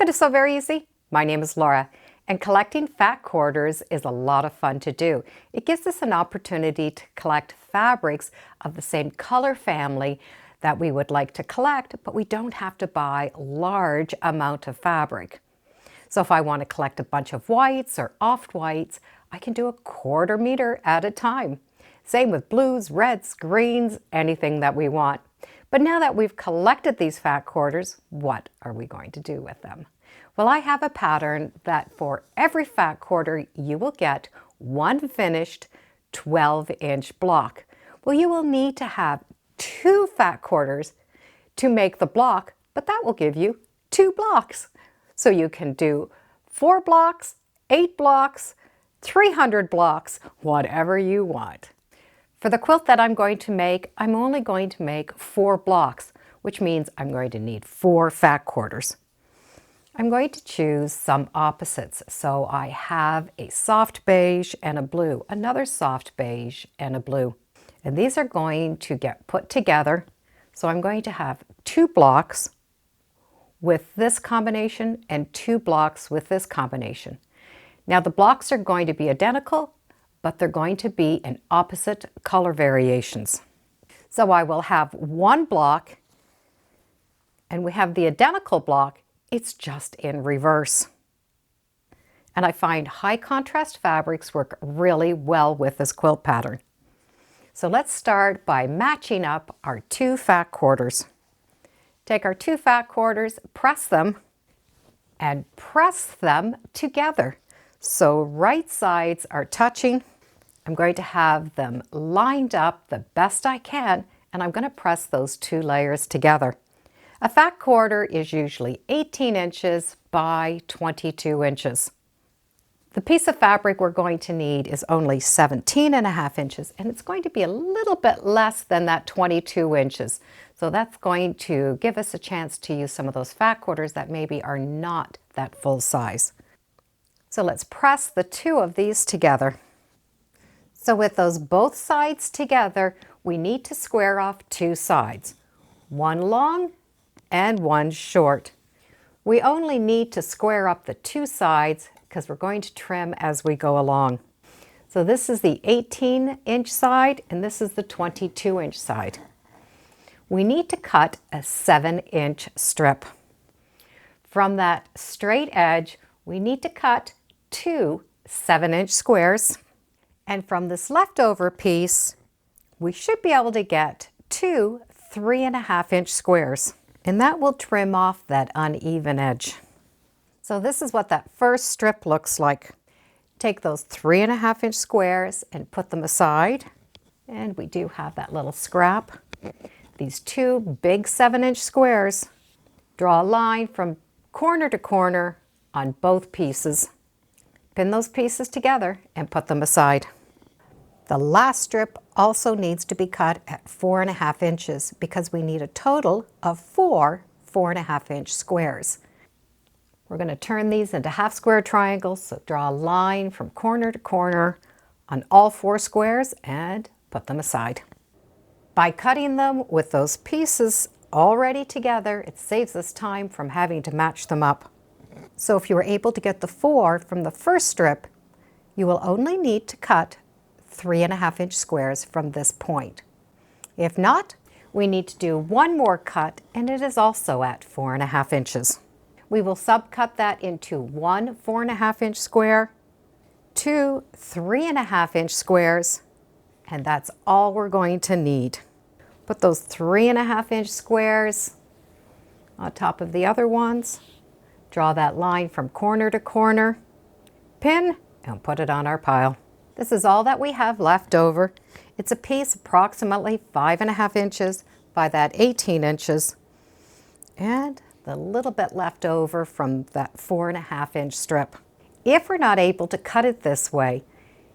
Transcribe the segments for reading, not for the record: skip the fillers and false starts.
Welcome to Sew Very Easy. My name is Laura, and collecting fat quarters is a lot of fun to do. It gives us an opportunity to collect fabrics of the same color family that we would like to collect, but we don't have to buy a large amount of fabric. So if I want to collect a bunch of whites or off-whites, I can do a 1/4 meter at a time. Same with blues, reds, greens, anything that we want. But now that we've collected these fat quarters, what are we going to do with them? Well, I have a pattern that for every fat quarter, you will get one finished 12-inch block. Well, you will need to have 2 fat quarters to make the block, but that will give you 2 blocks. So you can do 4 blocks, 8 blocks, 300 blocks, whatever you want. For the quilt that I'm going to make, I'm only going to make 4 blocks, which means I'm going to need 4 fat quarters. I'm going to choose some opposites. So I have a soft beige and a blue, another soft beige and a blue. And these are going to get put together. So I'm going to have 2 blocks with this combination and 2 blocks with this combination. Now the blocks are going to be identical, but they're going to be in opposite color variations. So I will have 1 block, and we have the identical block, it's just in reverse. And I find high contrast fabrics work really well with this quilt pattern. So let's start by matching up our 2 fat quarters. Take our 2 fat quarters, press them, and press them together. So right sides are touching. I'm going to have them lined up the best I can, and I'm going to press those 2 layers together. A fat quarter is usually 18 inches by 22 inches. The piece of fabric we're going to need is only 17.5 inches, and it's going to be a little bit less than that 22 inches. So that's going to give us a chance to use some of those fat quarters that maybe are not that full size. So let's press the 2 of these together. So with those both sides together, we need to square off 2 sides, one long and one short. We only need to square up the 2 sides because we're going to trim as we go along. So this is the 18-inch side and this is the 22-inch side. We need to cut a 7-inch strip. From that straight edge, we need to cut 2 7-inch squares. And from this leftover piece, we should be able to get 2 3.5-inch squares. And that will trim off that uneven edge. So this is what that first strip looks like. Take those 3.5-inch squares and put them aside. And we do have that little scrap. These 2 big 7-inch squares. Draw a line from corner to corner on both pieces. Pin those pieces together and put them aside. The last strip also needs to be cut at 4.5 inches because we need a total of 4 4.5-inch squares. We're going to turn these into half square triangles, so draw a line from corner to corner on all 4 squares and put them aside. By cutting them with those pieces already together, it saves us time from having to match them up. So if you were able to get the 4 from the first strip, you will only need to cut 3.5-inch squares from this point. If not, we need to do one more cut, and it is also at 4.5 inches. We will subcut that into 1 4.5-inch square, 2 3.5-inch squares, and that's all we're going to need. Put those 3.5-inch squares on top of the other ones. Draw that line from corner to corner, pin, and put it on our pile. This is all that we have left over. It's a piece approximately 5.5 inches by that 18 inches. And the little bit left over from that 4.5-inch strip. If we're not able to cut it this way,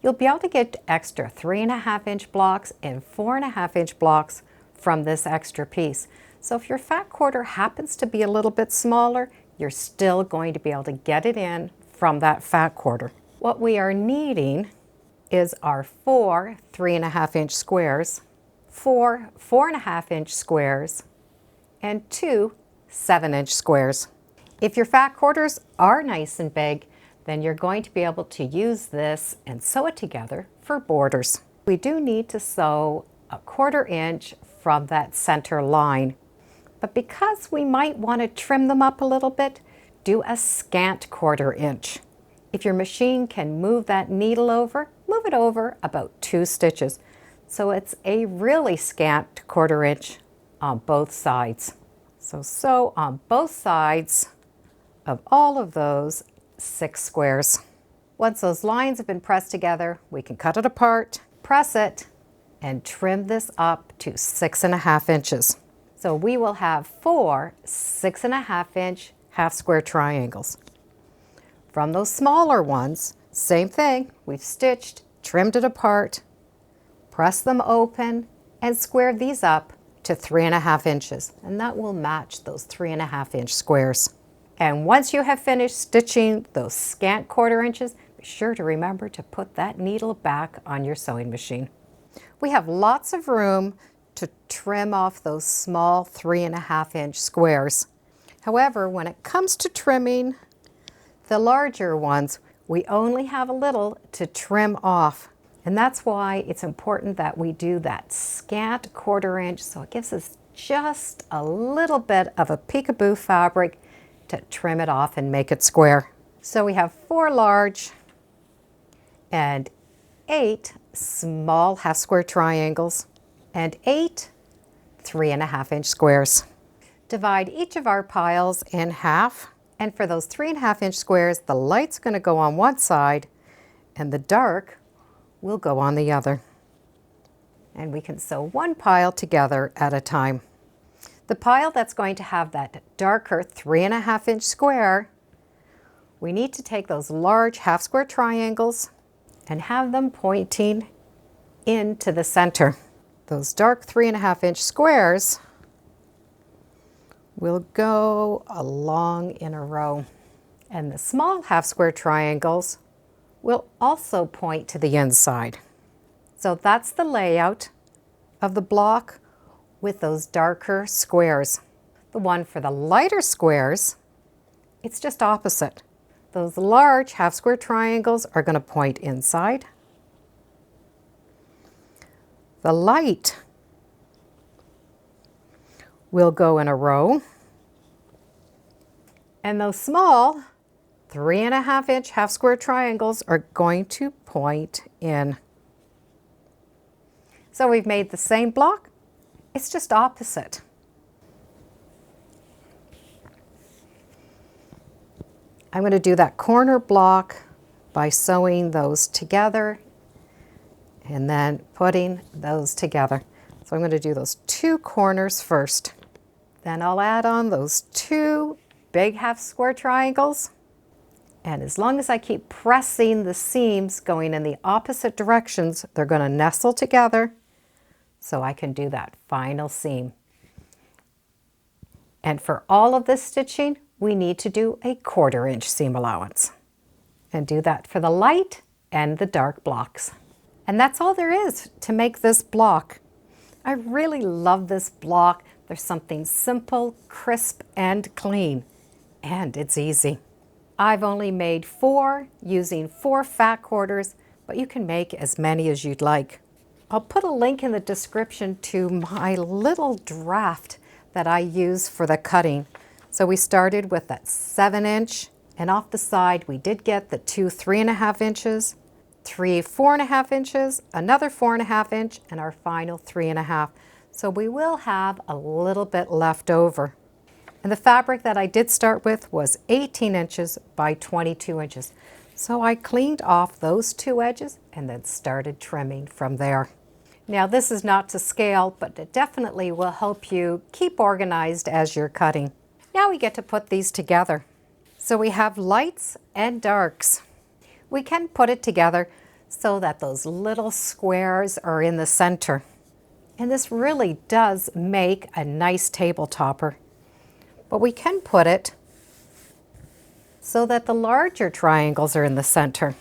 you'll be able to get extra 3.5-inch blocks and 4.5-inch blocks from this extra piece. So if your fat quarter happens to be a little bit smaller, you're still going to be able to get it in from that fat quarter. What we are needing is our 4 3.5-inch squares, 4 4.5-inch squares, and 2 7-inch squares. If your fat quarters are nice and big, then you're going to be able to use this and sew it together for borders. We do need to sew 1/4 inch from that center line, but because we might want to trim them up a little bit, do a scant 1/4 inch. If your machine can move that needle over, move it over about 2 stitches. So it's a really scant 1/4 inch on both sides. So sew on both sides of all of those 6 squares. Once those lines have been pressed together, we can cut it apart, press it, and trim this up to 6.5 inches. So we will have 4 6.5 inch half square triangles. From those smaller ones, same thing, we've stitched, trimmed it apart, press them open, and square these up to 3.5 inches, and that will match those 3.5 inch squares. And once you have finished stitching those scant 1/4 inches, be sure to remember to put that needle back on your sewing machine. We have lots of room to trim off those small 3.5 inch squares. However, when it comes to trimming the larger ones, we only have a little to trim off. And that's why it's important that we do that scant 1/4 inch, so it gives us just a little bit of a peekaboo fabric to trim it off and make it square. So we have 4 large and 8 small half square triangles and 8 3.5 inch squares. Divide each of our piles in half, and for those 3.5 inch squares, the light's going to go on one side and the dark will go on the other. And we can sew one pile together at a time. The pile that's going to have that darker 3.5 inch square, we need to take those large half square triangles and have them pointing into the center. Those dark 3.5 inch squares will go along in a row. And the small half square triangles will also point to the inside. So that's the layout of the block with those darker squares. The one for the lighter squares, it's just opposite. Those large half square triangles are going to point inside. The light will go in a row. And those small 3.5 inch half square triangles are going to point in. So we've made the same block, it's just opposite. I'm going to do that corner block by sewing those together and then putting those together. So I'm going to do those 2 corners first. Then I'll add on those 2 big half square triangles. And as long as I keep pressing the seams going in the opposite directions, they're going to nestle together so I can do that final seam. And for all of this stitching, we need to do a 1/4 inch seam allowance. And do that for the light and the dark blocks. And that's all there is to make this block. I really love this block. There's something simple, crisp, and clean. And it's easy. I've only made 4 using 4 fat quarters, but you can make as many as you'd like. I'll put a link in the description to my little draft that I use for the cutting. So we started with that 7 inch, and off the side we did get the 2 3.5 inches, 3 4.5 inches, another 4.5 inch, and our final 3.5. So we will have a little bit left over. And the fabric that I did start with was 18 inches by 22 inches. So I cleaned off those 2 edges and then started trimming from there. Now this is not to scale, but it definitely will help you keep organized as you're cutting. Now we get to put these together. So we have lights and darks. We can put it together so that those little squares are in the center. And this really does make a nice table topper. But we can put it so that the larger triangles are in the center.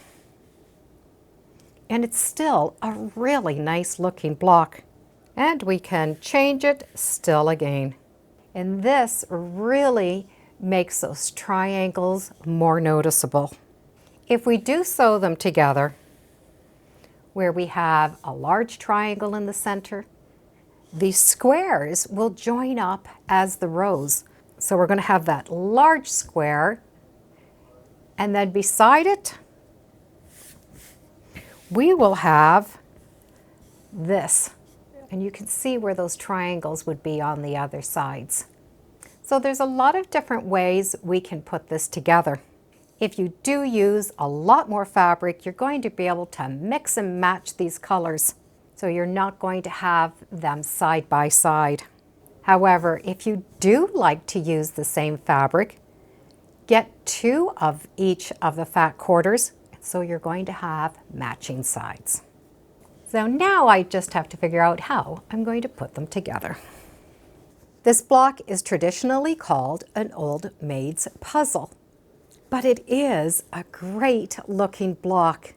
And it's still a really nice looking block. And we can change it still again. And this really makes those triangles more noticeable. If we do sew them together, where we have a large triangle in the center, the squares will join up as the rows. So we're going to have that large square, and then beside it, we will have this. And you can see where those triangles would be on the other sides. So there's a lot of different ways we can put this together. If you do use a lot more fabric, you're going to be able to mix and match these colors. So you're not going to have them side by side. However, if you do like to use the same fabric, get 2 of each of the fat quarters, so you're going to have matching sides. So now I just have to figure out how I'm going to put them together. This block is traditionally called an old maid's puzzle, but it is a great looking block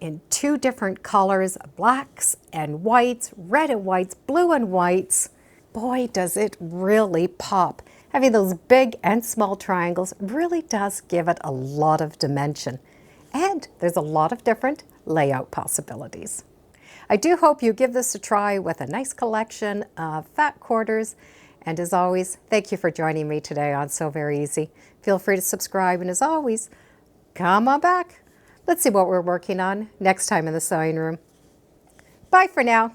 in 2 different colors, blacks and whites, red and whites, blue and whites. Boy, does it really pop. Having those big and small triangles really does give it a lot of dimension. And there's a lot of different layout possibilities. I do hope you give this a try with a nice collection of fat quarters. And as always, thank you for joining me today on Sew Very Easy. Feel free to subscribe, and as always, come on back. Let's see what we're working on next time in the sewing room. Bye for now.